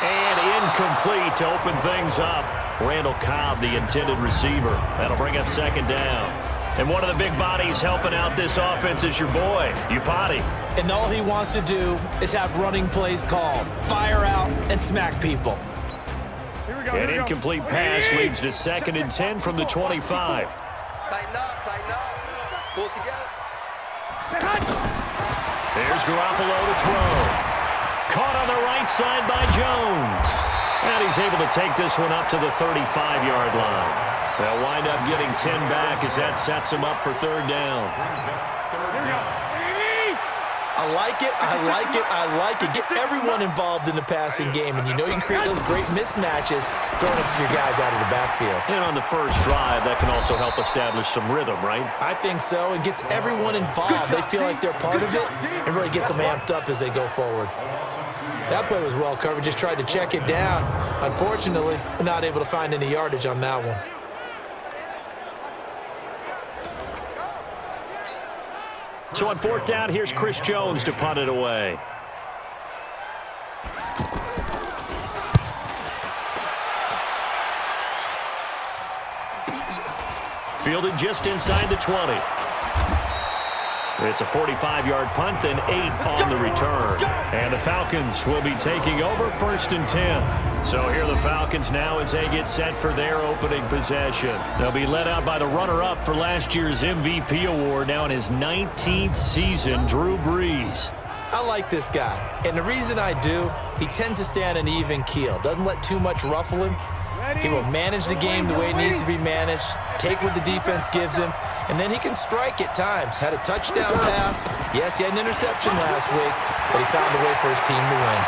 And incomplete to open things up. Randall Cobb, the intended receiver. That'll bring up second down. And one of the big bodies helping out this offense is your boy, Upati. And all he wants to do is have running plays called. Fire out and smack people. An incomplete pass leads to 2nd and 10 from the 25. Tighten up, tighten up. Pull it together. There's Garoppolo to throw. Caught on the right side by Jones. And he's able to take this one up to the 35-yard line. They'll wind up getting 10 back as that sets him up for 3rd down. I like it, I like it, I like it. Get everyone involved in the passing game, and you know you can create those great mismatches throwing it to your guys out of the backfield. And on the first drive, that can also help establish some rhythm, right? I think so. It gets everyone involved. They feel like they're part of it and really gets them amped up as they go forward. That play was well covered. Just tried to check it down. Unfortunately, we're not able to find any yardage on that one. So on 4th down, here's Chris Jones to punt it away. Fielded just inside the 20. It's a 45-yard punt, then 8 on the return. And the Falcons will be taking over 1st and 10. So here are the Falcons now as they get set for their opening possession. They'll be led out by the runner-up for last year's MVP award, now in his 19th season, Drew Brees. I like this guy, and the reason I do, he tends to stay on an even keel. Doesn't let too much ruffle him. He will manage the game the way it needs to be managed, take what the defense gives him, and then he can strike at times. Had a touchdown pass. Yes, he had an interception last week, but he found a way for his team to win.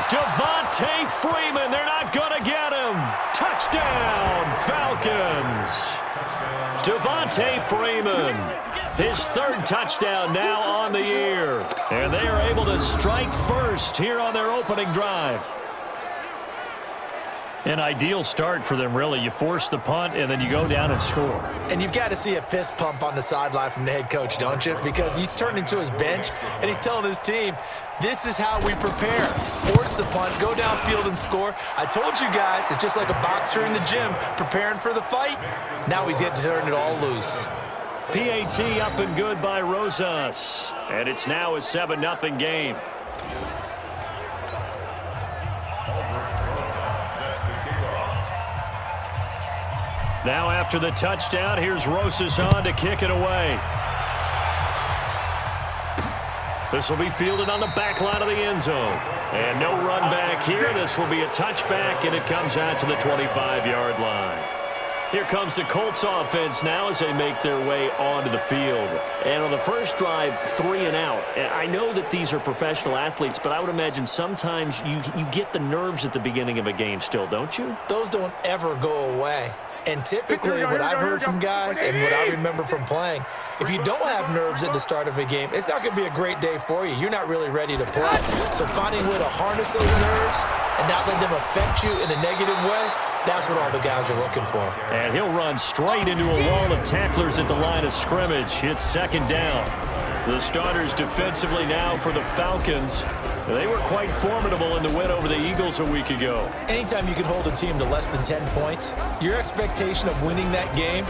Devontae Freeman, they're not going to get him. Touchdown, Falcons. Devontae Freeman, his 3rd touchdown now on the year. And they are able to strike first here on their opening drive. An ideal start for them, really. You force the punt, and then you go down and score. And you've got to see a fist pump on the sideline from the head coach, don't you? Because he's turning to his bench, and he's telling his team, this is how we prepare. Force the punt, go downfield and score. I told you guys, it's just like a boxer in the gym preparing for the fight. Now we get to turn it all loose. PAT up and good by Rosas. And it's now a 7-0 game. Now after the touchdown, here's Rosas on to kick it away. This will be fielded on the back line of the end zone. And no run back here. This will be a touchback, and it comes out to the 25-yard line. Here comes the Colts offense now as they make their way onto the field. And on the first drive, 3 and out. I know that these are professional athletes, but I would imagine sometimes you get the nerves at the beginning of a game still, don't you? Those don't ever go away. And typically, what I've heard from guys and what I remember from playing, if you don't have nerves at the start of a game, it's not going to be a great day for you. You're not really ready to play. So finding a way to harness those nerves and not let them affect you in a negative way, that's what all the guys are looking for. And he'll run straight into a wall of tacklers at the line of scrimmage. It's 2nd down. The starters defensively now for the Falcons. They were quite formidable in the win over the Eagles a week ago. Anytime you can hold a team to less than 10 points, your expectation of winning that game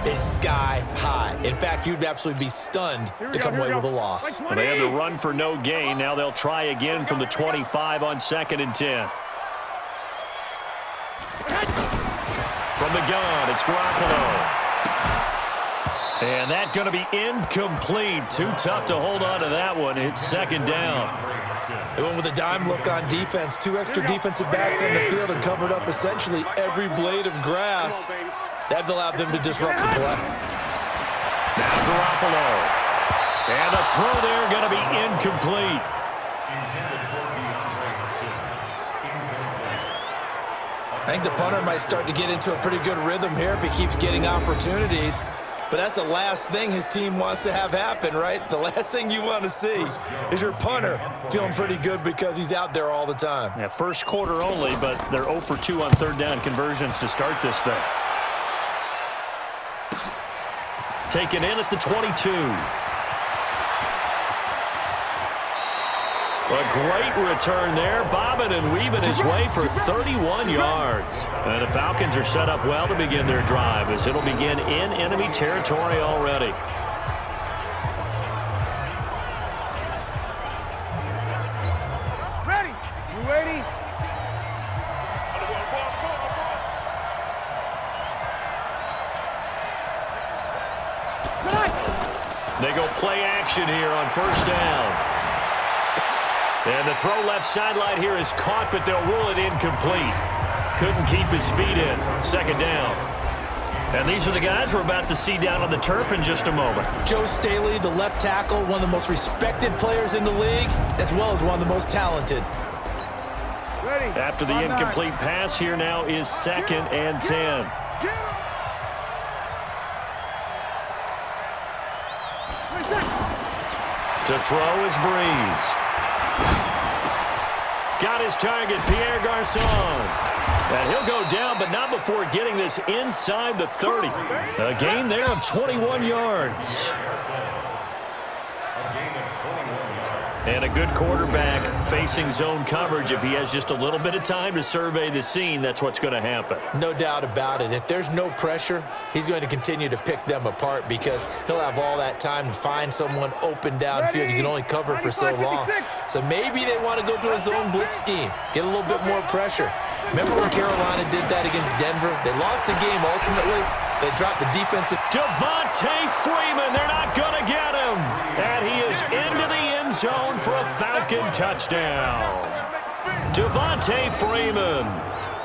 is sky high. In fact, you'd absolutely be stunned to come away with a loss. Well, they had the run for no gain. Now they'll try again from the 25 on 2nd and 10. From the gun, it's Garoppolo. And that's going to be incomplete. Too tough to hold on to that one. It's 2nd down. They went with a dime look on defense. 2 extra defensive backs on the field and covered up essentially every blade of grass. That allowed them to disrupt the play. Now Garoppolo. And the throw there going to be incomplete. I think the punter might start to get into a pretty good rhythm here if he keeps getting opportunities. But that's the last thing his team wants to have happen, right? The last thing you want to see is your punter feeling pretty good because he's out there all the time. Yeah, first quarter only, but they're 0 for 2 on 3rd down conversions to start this thing. Taken in at the 22. A great return there, bobbing and weaving his way for 31 yards. And the Falcons are set up well to begin their drive as it'll begin in enemy territory already. Ready? You ready? They go play action here on first down. And the throw left sideline here is caught, but they'll rule it incomplete. Couldn't keep his feet in. Second down. And these are the guys we're about to see down on the turf in just a moment. Joe Staley, the left tackle, one of the most respected players in the league, as well as one of the most talented. Ready? After the incomplete pass, here now is 2nd and 10. To throw is Breeze. Got his target, Pierre Garçon. And he'll go down, but not before getting this inside the 30. A gain there of 21 yards. And a good quarterback facing zone coverage. If he has just a little bit of time to survey the scene, that's what's going to happen. No doubt about it. If there's no pressure, he's going to continue to pick them apart because he'll have all that time to find someone open downfield. You can only cover for so long. So maybe they want to go to a zone blitz scheme, get a little bit more pressure. Remember when Carolina did that against Denver? They lost the game ultimately. They dropped the defensive. Devontae Freeman, they're not going to get him. And he is into the end zone for a Falcon touchdown. Devontae Freeman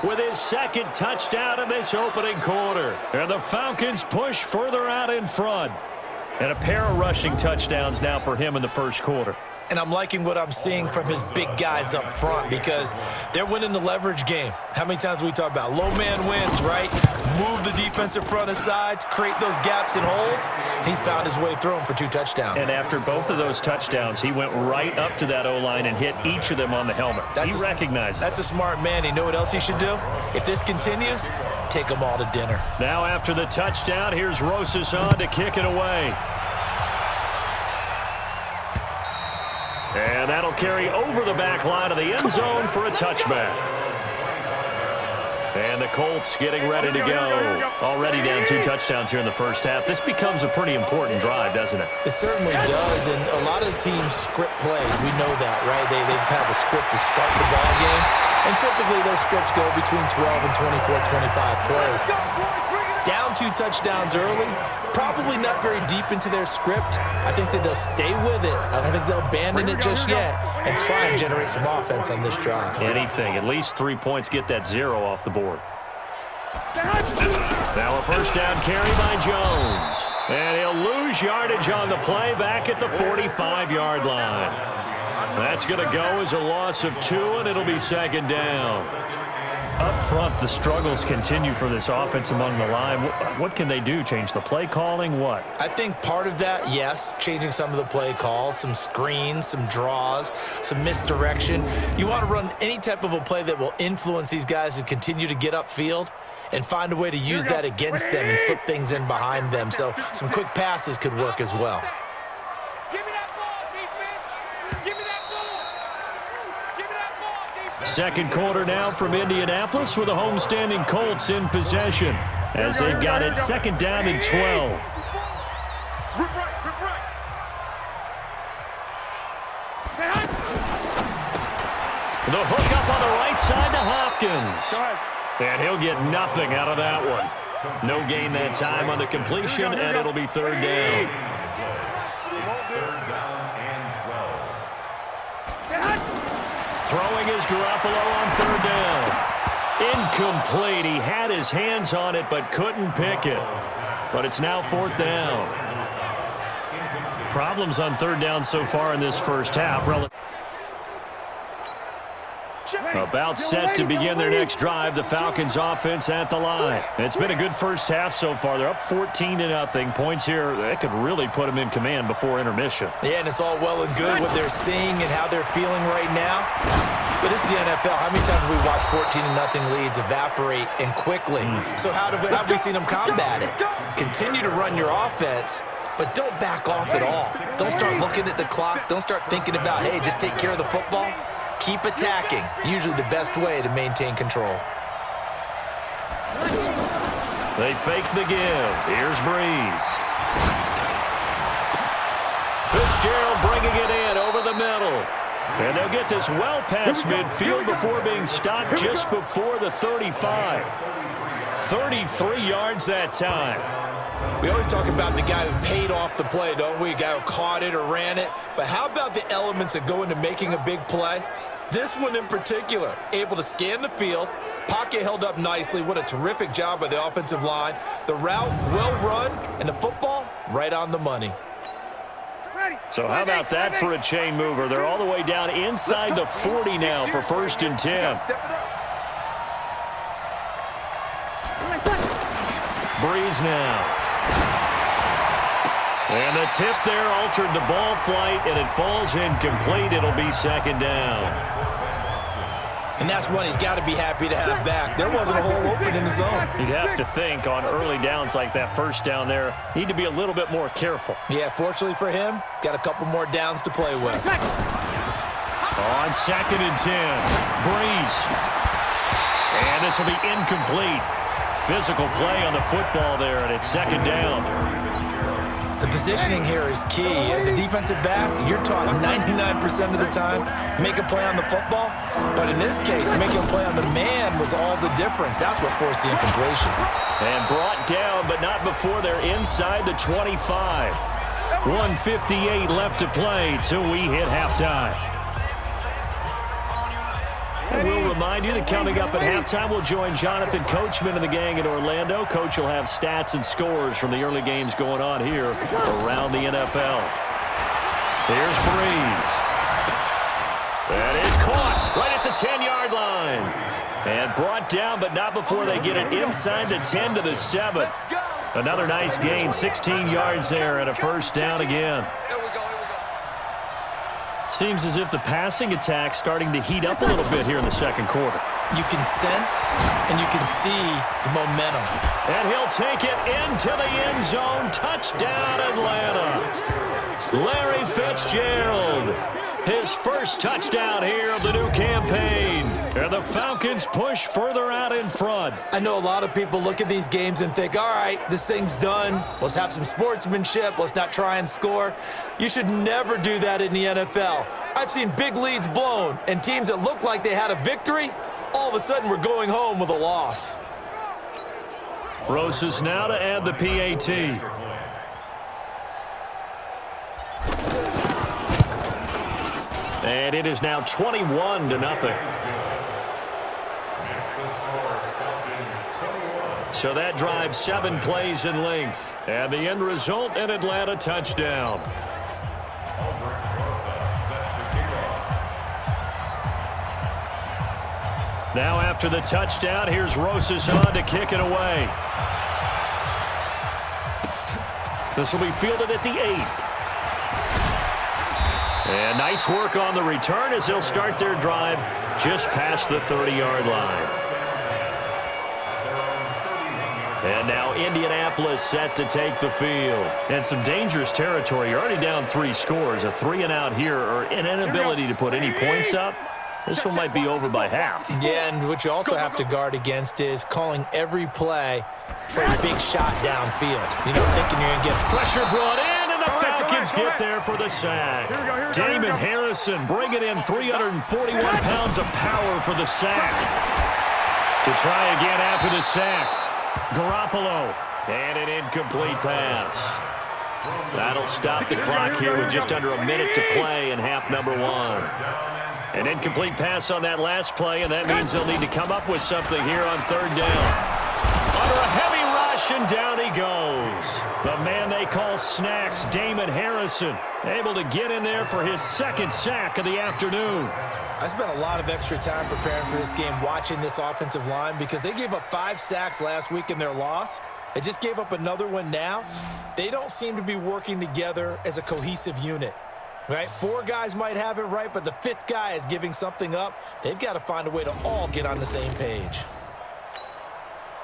with his 2nd touchdown in this opening quarter. And the Falcons push further out in front. And a pair of rushing touchdowns now for him in the first quarter. And I'm liking what I'm seeing from his big guys up front because they're winning the leverage game. How many times we talk about low man wins, right? Move the defensive front aside, create those gaps and holes. He's found his way through them for 2 touchdowns. And after both of those touchdowns, he went right up to that O-line and hit each of them on the helmet. He recognized it. That's a smart man. You know what else he should do? If this continues, take them all to dinner. Now after the touchdown, here's Rosas on to kick it away. And that'll carry over the back line of the end zone for a touchback. And the Colts getting ready to go. Already down 2 touchdowns here in the first half. This becomes a pretty important drive, doesn't it? It certainly does, and a lot of the teams script plays. We know that, right? They have a script to start the ball game, and typically those scripts go between 12 and 24, 25 plays. Down 2 touchdowns early, probably not very deep into their script. I think that they'll stay with it. I don't think they'll abandon it just yet and try and generate some offense on this drive. Anything, at least 3 points, get that 0 off the board. Now a first down carry by Jones. And he'll lose yardage on the play back at the 45-yard line. That's going to go as a loss of 2, and it'll be 2nd down. Up front, the struggles continue for this offense among the line. What can they do? Change the play calling? What? I think part of that, yes, changing some of the play calls, some screens, some draws, some misdirection. You want to run any type of a play that will influence these guys to continue to get upfield and find a way to use that against them and slip things in behind them. So some quick passes could work as well. Second quarter now from Indianapolis with the homestanding Colts in possession as they've got it 2nd down and 12. The hook up on the right side to Hopkins. And he'll get nothing out of that one. No gain that time on the completion, and it'll be 3rd down. Throwing is Garoppolo on 3rd down. Incomplete. He had his hands on it but couldn't pick it. But it's now 4th down. Problems on 3rd down so far in this first half. About set to begin their next drive. The Falcons offense at the line. It's been a good first half so far. They're up 14-0. Points here, that could really put them in command before intermission. Yeah, and it's all well and good what they're seeing and how they're feeling right now. But it's the NFL. How many times have we watched 14-0 leads evaporate and quickly? So how have we seen them combat it? Continue to run your offense but don't back off at all. Don't start looking at the clock. Don't start thinking about, hey, just take care of the football. Keep attacking. Usually the best way to maintain control. They fake the give. Here's Breeze. Fitzgerald bringing it in over the middle. And they'll get this well past midfield before being stopped just before the 35. 33 yards that time. We always talk about the guy who paid off the play, don't we? A guy who caught it or ran it. But how about the elements that go into making a big play? This one in particular, able to scan the field, pocket held up nicely. What a terrific job by the offensive line. The route well run, and the football right on the money. So how about that for a chain mover? They're all the way down inside the 40 now for 1st and 10. Breeze now. And the tip there altered the ball flight, and it falls incomplete. It'll be 2nd down. And that's one he's got to be happy to have back. There wasn't a hole open in the zone. You'd have to think on early downs like that 1st down there, need to be a little bit more careful. Yeah, fortunately for him, got a couple more downs to play with. On 2nd and 10, Breeze. And this will be incomplete. Physical play on the football there, and it's 2nd down. The positioning here is key. As a defensive back, you're taught 99% of the time, make a play on the football. But in this case, making a play on the man was all the difference. That's what forced the incompletion. And brought down, but not before they're inside the 25. 1:58 left to play till we hit halftime. And we'll remind you that coming up at halftime, we'll join Jonathan Coachman and the gang in Orlando. Coach will have stats and scores from the early games going on here around the NFL. Here's Breeze. That is caught right at the 10-yard line. And brought down, but not before they get it inside the 10 to the 7. Another nice gain, 16 yards there, and a 1st down again. Seems as if the passing attack's starting to heat up a little bit here in the 2nd quarter. You can sense and you can see the momentum. And he'll take it into the end zone. Touchdown, Atlanta. Larry Fitzgerald. His 1st touchdown here of the new campaign. And the Falcons push further out in front. I know a lot of people look at these games and think, all right, this thing's done. Let's have some sportsmanship. Let's not try and score. You should never do that in the NFL. I've seen big leads blown, and teams that looked like they had a victory, all of a sudden we're going home with a loss. Rosas now to add the PAT. And it is now 21-0. So that drives 7 plays in length. And the end result, an Atlanta touchdown. Now after the touchdown, here's Rosas on to kick it away. This will be fielded at the 8. And nice work on the return as they'll start their drive just past the 30-yard line. And now Indianapolis set to take the field. And some dangerous territory. You're already down 3 scores. A 3-and-out here, or an inability to put any points up. This one might be over by half. Yeah, and what you also have to guard against is calling every play for a big shot downfield. You know, thinking you're going to get pressure brought in, and the Falcons get there for the sack. Damon Harrison bringing in 341 pounds of power for the sack. To try again after the sack. Garoppolo, and an incomplete pass. That'll stop the clock here with just under a minute to play in half number 1. An incomplete pass on that last play, and that means they'll need to come up with something here on 3rd down. Under a heavy rush, and down he goes. The man they call Snacks, Damon Harrison, able to get in there for his 2nd sack of the afternoon. I spent a lot of extra time preparing for this game, watching this offensive line, because they gave up 5 sacks last week in their loss. They just gave up another one now. They don't seem to be working together as a cohesive unit. Right? 4 guys might have it right, but the 5th guy is giving something up. They've got to find a way to all get on the same page.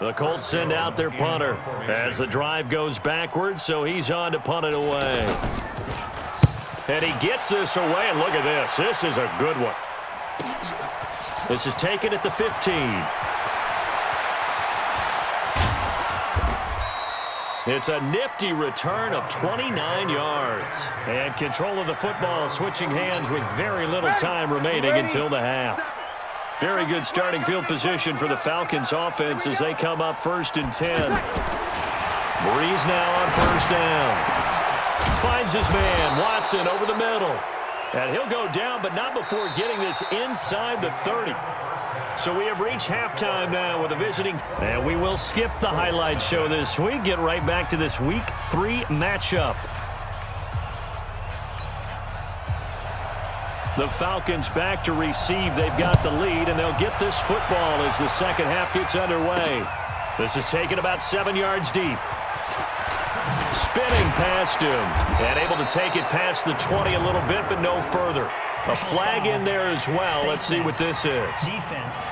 The Colts send out their punter as the drive goes backwards, so he's on to punt it away. And he gets this away, and look at this. This is a good one. This is taken at the 15. It's a nifty return of 29 yards. And control of the football switching hands with very little time remaining until the half. Very good starting field position for the Falcons offense as they come up 1st and 10. Breeze now on 1st down. Finds his man, Watson, over the middle. And he'll go down, but not before getting this inside the 30. So we have reached halftime now with a visiting. And we will skip the highlight show this week. Get right back to this Week 3 matchup. The Falcons back to receive. They've got the lead, and they'll get this football as the second half gets underway. This is taken about 7 yards deep. Spinning past him, and able to take it past the 20 a little bit, but no further. A flag in there as well. Let's see what this is. Defense.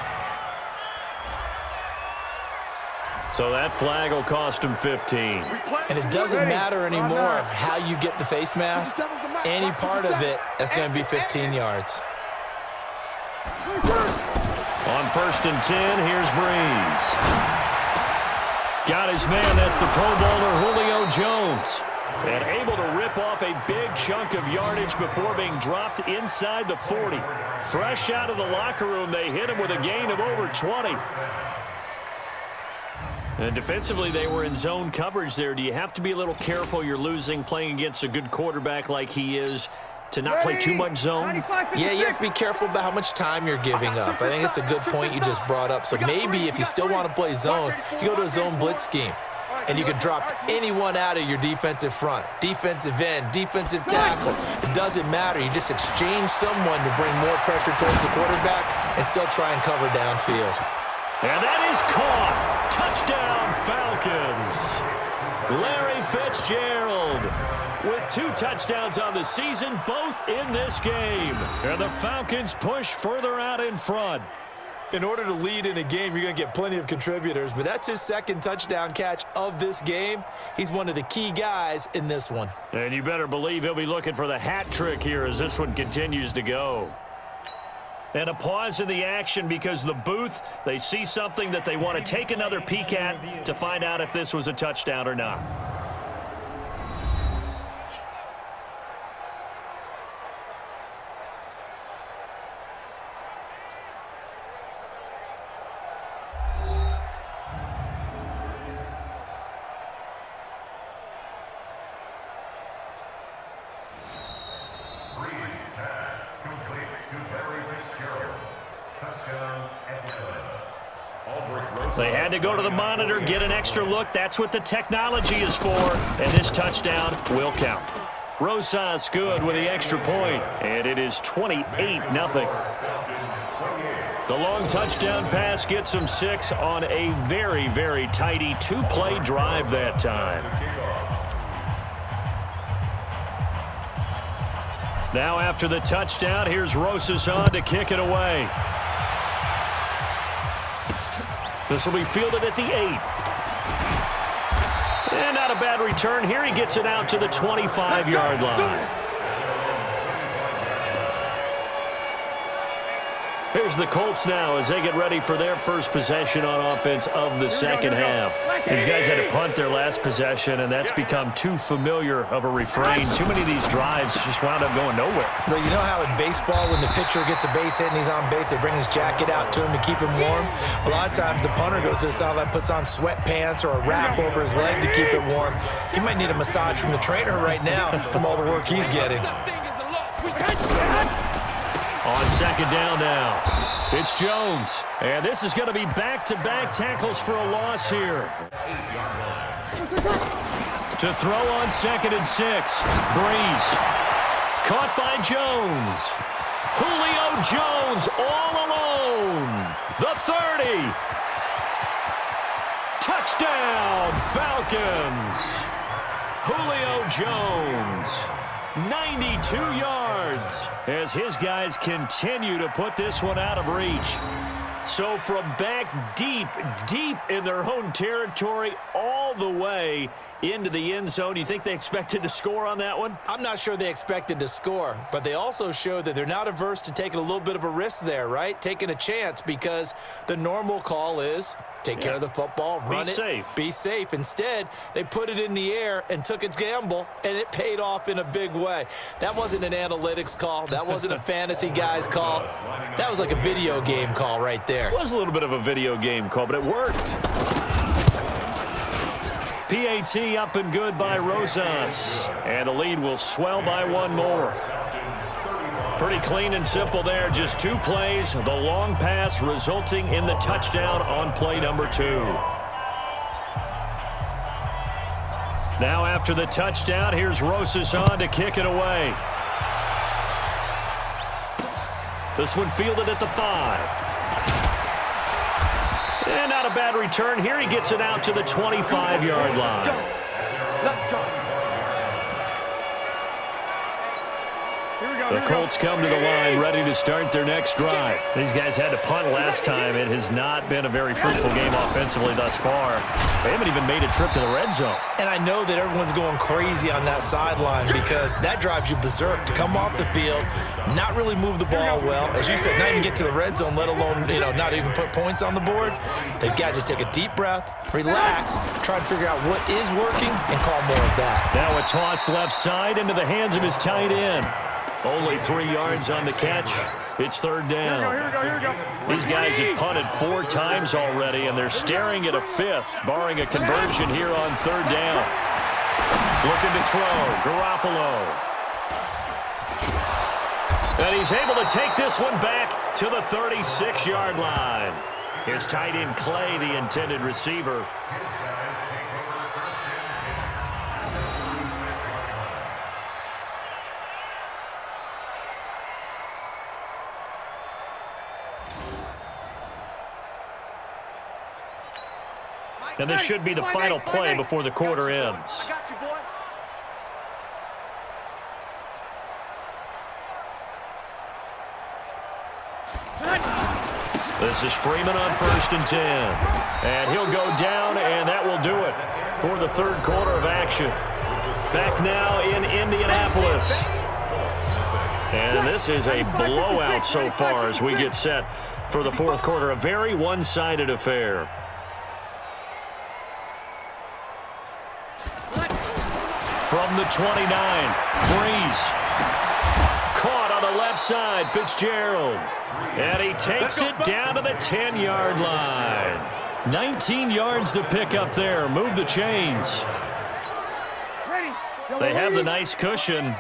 So that flag will cost him 15. And it doesn't matter anymore how you get the face mask. Any part of it, that's going to be 15 yards. On 1st and 10, here's Breeze. Got his man. That's the Pro Bowler Julio Jones. And able to rip off a big chunk of yardage before being dropped inside the 40. Fresh out of the locker room, they hit him with a gain of over 20. And defensively, they were in zone coverage there. Do you have to be a little careful? You're losing playing against a good quarterback like he is to not play too much zone? Yeah, you have to be careful about how much time you're giving up. I think it's a good point you just brought up. So maybe if you still want to play zone, you go to a zone blitz scheme. And you can drop anyone out of your defensive front, defensive end, defensive tackle. It doesn't matter. You just exchange someone to bring more pressure towards the quarterback and still try and cover downfield. And that is caught. Touchdown, Falcons. Larry Fitzgerald with 2 touchdowns on the season, both in this game. And the Falcons push further out in front. In order to lead in a game, you're going to get plenty of contributors, but that's his 2nd touchdown catch of this game. He's one of the key guys in this one. And you better believe he'll be looking for the hat trick here as this one continues to go. And a pause in the action because the booth, they see something that they want to take another peek at to find out if this was a touchdown or not. They had to go to the monitor, get an extra look. That's what the technology is for. And this touchdown will count. Rosas good with the extra point, and it is 28-0. The long touchdown pass gets him 6 on a very, very tidy 2-play drive that time. Now after the touchdown, here's Rosas on to kick it away. This will be fielded at the 8. And not a bad return here. He gets it out to the 25-yard line. Here's the Colts now as they get ready for their first possession on offense of the second half. These guys had to punt their last possession, and that's become too familiar of a refrain. Too many of these drives just wound up going nowhere. Well, you know how in baseball, when the pitcher gets a base hit and he's on base, they bring his jacket out to him to keep him warm? A lot of times the punter goes to the sideline, puts on sweatpants or a wrap over his leg to keep it warm. He might need a massage from the trainer right now from all the work he's getting. On second down now, it's Jones. And this is going to be back-to-back tackles for a loss here. To throw on 2nd and 6. Breeze. Caught by Jones. Julio Jones all alone. The 30. Touchdown, Falcons. Julio Jones. 92 yards as his guys continue to put this one out of reach. So from back deep in their own territory all the way into the end zone, you think they expected to score on that one? I'm not sure they expected to score, but they also showed that they're not averse to taking a little bit of a risk there, right? Taking a chance, because the normal call is take care of the football, run it, be safe. Instead, they put it in the air and took a gamble, and it paid off in a big way. That wasn't an analytics call. That wasn't a fantasy guy's call. That was like a video game call right there. It was a little bit of a video game call, but it worked. PAT up and good by Rosas. And the lead will swell by one more. Pretty clean and simple there. Just 2 plays. The long pass resulting in the touchdown on play number 2. Now after the touchdown, here's Rosas on to kick it away. This one fielded at the 5. And not a bad return here. He gets it out to the 25-yard line. Let's go. The Colts come to the line ready to start their next drive. These guys had to punt last time. It has not been a very fruitful game offensively thus far. They haven't even made a trip to the red zone. And I know that everyone's going crazy on that sideline because that drives you berserk to come off the field, not really move the ball well. As you said, not even get to the red zone, let alone, not even put points on the board. They've got to just take a deep breath, relax, try to figure out what is working, and call more of that. Now a toss left side into the hands of his tight end. Only 3 yards on the catch. It's third down. Here we go. These guys have punted 4 times already, and they're staring at a 5th, barring a conversion here on third down. Looking to throw, Garoppolo. And he's able to take this one back to the 36-yard line. His tight end Clay, the intended receiver. And this should be the final play before the quarter ends. I got you, boy. This is Freeman on 1st and 10. And he'll go down, and that will do it for the third quarter of action. Back now in Indianapolis. And this is a blowout so far as we get set for the fourth quarter. A very one-sided affair. From the 29, Breeze. Caught on the left side, Fitzgerald. And he takes it down to the 10-yard line. 19 yards to pick up there. Move the chains. They have the nice cushion.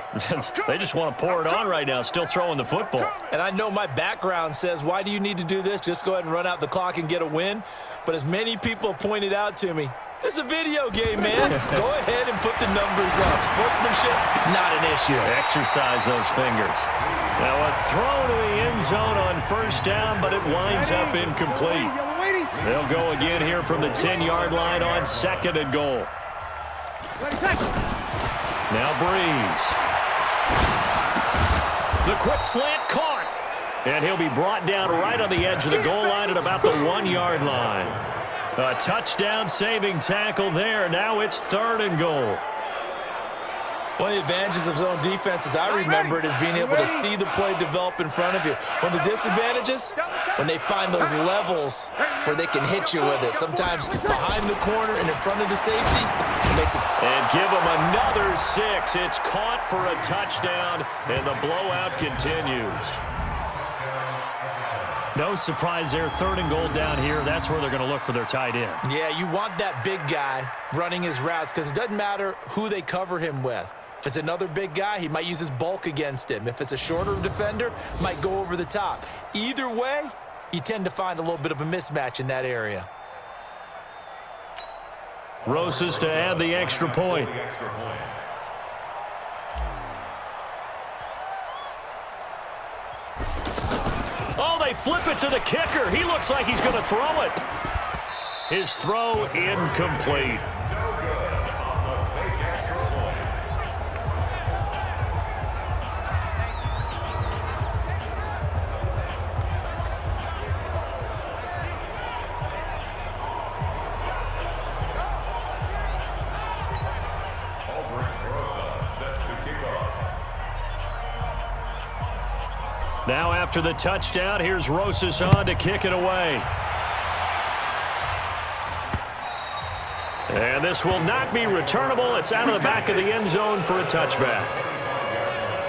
They just want to pour it on right now, still throwing the football. And I know my background says, why do you need to do this? Just go ahead and run out the clock and get a win. But as many people pointed out to me, this is a video game, man. Go ahead and put the numbers up. Sportsmanship, not an issue. Exercise those fingers. Now a throw to the end zone on first down, but it winds up incomplete. They'll go again here from the 10-yard line on 2nd and goal. Now Breeze. The quick slant caught. And he'll be brought down right on the edge of the goal line at about the 1-yard line. A touchdown-saving tackle there. Now it's 3rd and goal. One of the advantages of zone defense, as I remember it, is being able to see the play develop in front of you. One of the disadvantages, when they find those levels where they can hit you with it. Sometimes behind the corner and in front of the safety, it makes it. And give them another 6. It's caught for a touchdown, and the blowout continues. No surprise there, 3rd and goal down here. That's where they're going to look for their tight end. Yeah, you want that big guy running his routes because it doesn't matter who they cover him with. If it's another big guy, he might use his bulk against him. If it's a shorter defender, might go over the top. Either way, you tend to find a little bit of a mismatch in that area. Rosas to add the extra point. Oh, they flip it to the kicker. He looks like he's going to throw it. His throw incomplete. Now after the touchdown, here's Rosas on to kick it away. And this will not be returnable. It's out of the back of the end zone for a touchback.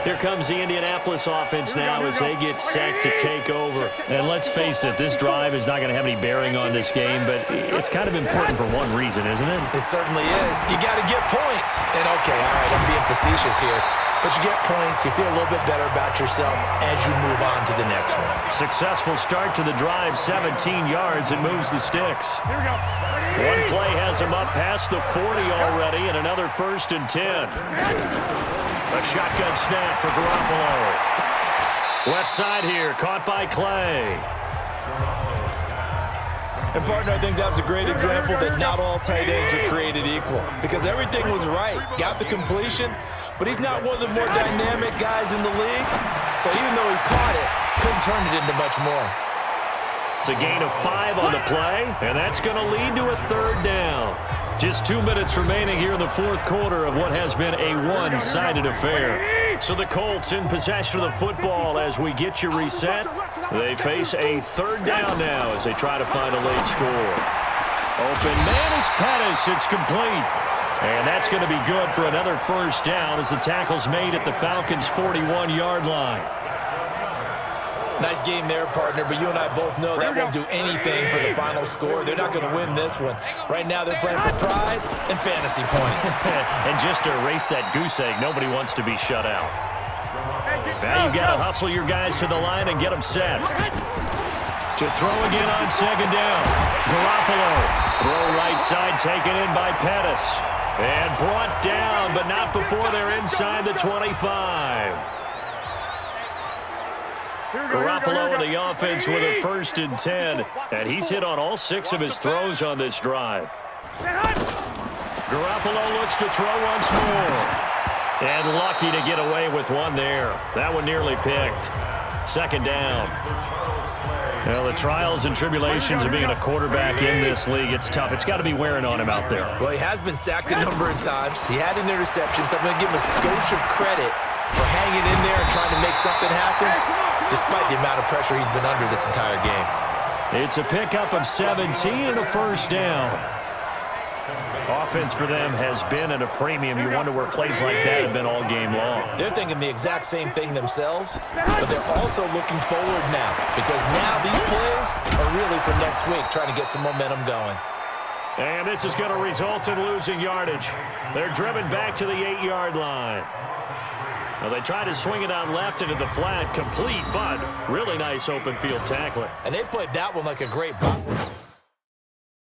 Here comes the Indianapolis offense now as they get set to take over. And let's face it, this drive is not going to have any bearing on this game, but it's kind of important for one reason, isn't it? It certainly is. You got to get points. And okay, all right, I'm being facetious here. But you get points, you feel a little bit better about yourself as you move on to the next one. Successful start to the drive, 17 yards, and moves the sticks. Here we go. One play has him up past the 40 already, and another 1st and 10. A shotgun snap for Garoppolo. Left side here, caught by Clay. And, partner, I think that was a great example that not all tight ends are created equal because everything was right. Got the completion, but he's not one of the more dynamic guys in the league. So even though he caught it, couldn't turn it into much more. It's a gain of 5 on the play, and that's going to lead to a 3rd down. Just 2 minutes remaining here in the 4th quarter of what has been a one-sided affair. So the Colts in possession of the football as we get you reset. They face a 3rd down now as they try to find a late score. Open man is Pettis. It's complete. And that's going to be good for another 1st down as the tackle's made at the Falcons' 41-yard line. Nice game there, partner, but you and I both know that won't do anything for the final score. They're not going to win this one. Right now they're playing for pride and fantasy points. And just to erase that goose egg, nobody wants to be shut out. Now you've got to hustle your guys to the line and get them set. To throw again on 2nd down. Garoppolo. Throw right side taken in by Pettis. And brought down, but not before they're inside the 25. Garoppolo and the offense with a 1st and 10, and he's hit on all 6 of his throws on this drive. Garoppolo looks to throw once more, and lucky to get away with one there. That one nearly picked. 2nd down. Well, the trials and tribulations of being a quarterback in this league, it's tough. It's got to be wearing on him out there. Well, he has been sacked a number of times. He had an interception, so I'm going to give him a skosh of credit for hanging in there and trying to make something happen, despite the amount of pressure he's been under this entire game. It's a pickup of 17 and a 1st down. Offense for them has been at a premium. You wonder where plays like that have been all game long. They're thinking the exact same thing themselves, but they're also looking forward now because now these plays are really for next week, trying to get some momentum going. And this is going to result in losing yardage. They're driven back to the 8-yard line. Well, they try to swing it out left into the flat, complete, but really nice open field tackling. And they played that one like a great block.